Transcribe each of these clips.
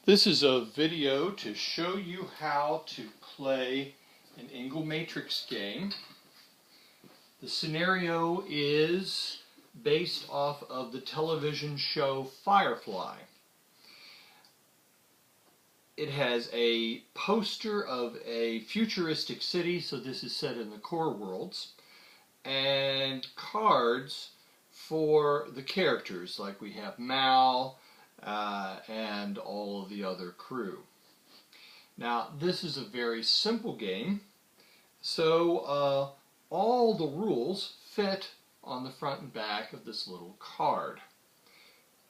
This is a video to show you how to play an Engle matrix game. The scenario is based off of the television show Firefly. It has a poster of a futuristic city, so this is set in the core worlds, and cards for the characters, like we have Mal, and all of the other crew. Now, this is a very simple game, so all the rules fit on the front and back of this little card.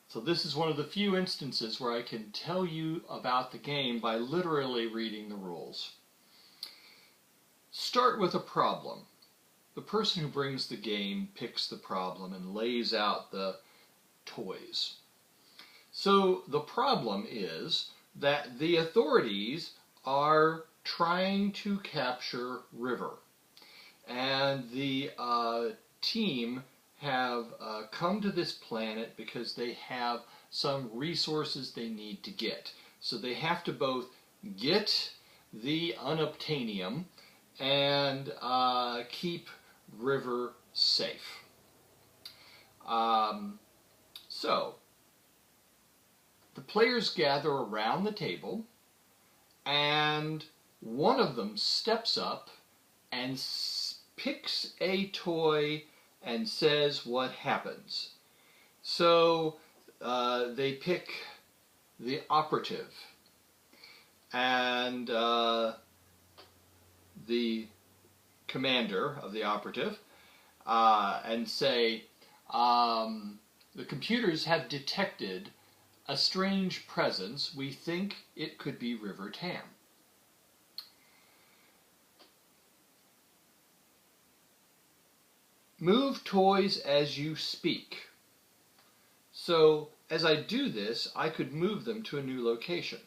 So this is one of the few instances where I can tell you about the game by literally reading the rules. Start with a problem. The person who brings the game picks the problem and lays out the toys. So the problem is that the authorities are trying to capture River, and the team have come to this planet because they have some resources they need to get. So they have to both get the unobtainium and keep River safe. So the players gather around the table, and one of them steps up and picks a toy and says what happens. So they pick the operative, and the commander of the operative, and say, the computers have detected a strange presence. We think it could be River Tam. Move toys as you speak. So, as I do this, I could move them to a new location.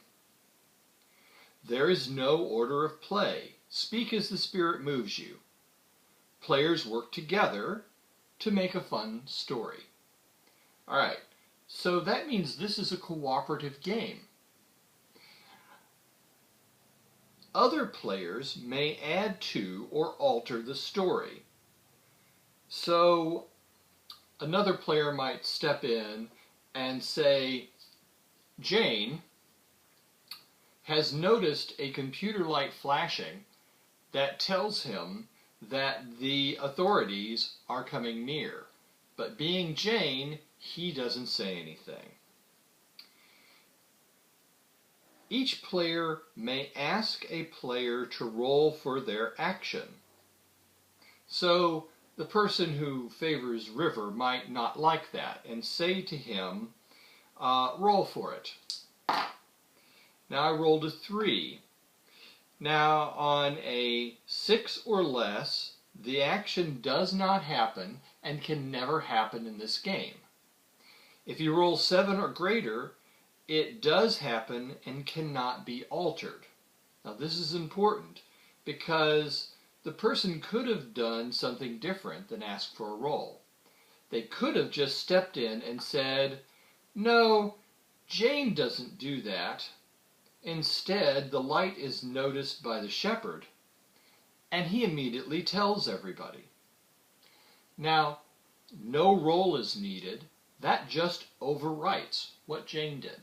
There is no order of play. Speak as the spirit moves you. Players work together to make a fun story. Alright, so that means this is a cooperative game. Other players may add to or alter the story. So another player might step in and say, Jane has noticed a computer light flashing that tells him that the authorities are coming near. But being Jane, he doesn't say anything. Each player may ask a player to roll for their action. So the person who favors River might not like that and say to him, roll for it. Now I rolled a 3. Now on a 6 or less, the action does not happen and can never happen in this game. If you roll 7 or greater, it does happen and cannot be altered. Now this is important because the person could have done something different than ask for a roll. They could have just stepped in and said, no, Jane doesn't do that. Instead, the light is noticed by the shepherd, and he immediately tells everybody. Now, no roll is needed. That just overwrites what Jane did.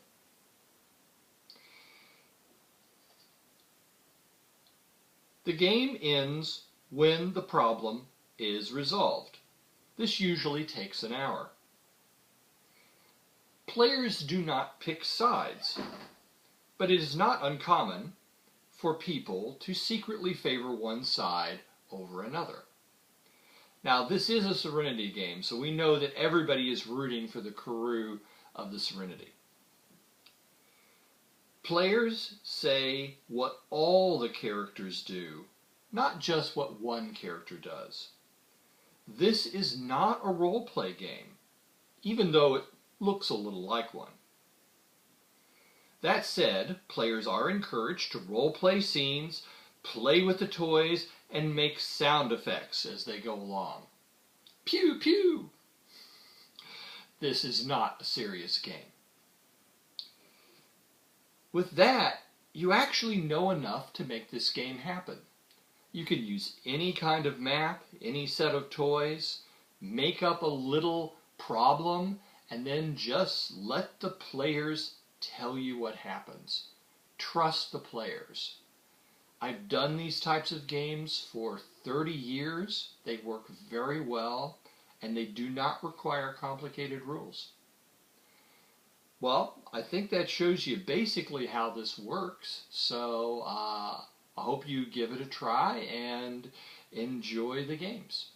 The game ends when the problem is resolved. This usually takes an hour. Players do not pick sides, but it is not uncommon for people to secretly favor one side over another. Now, this is a Serenity game, so we know that everybody is rooting for the crew of the Serenity. Players say what all the characters do, not just what one character does. This is not a role-play game, even though it looks a little like one. That said, players are encouraged to role-play scenes, play with the toys, and make sound effects as they go along. Pew pew! This is not a serious game. With that, you actually know enough to make this game happen. You can use any kind of map, any set of toys, make up a little problem, and then just let the players tell you what happens. Trust the players. I've done these types of games for 30 years. They work very well, and they do not require complicated rules. Well, I think that shows you basically how this works. So I hope you give it a try and enjoy the games.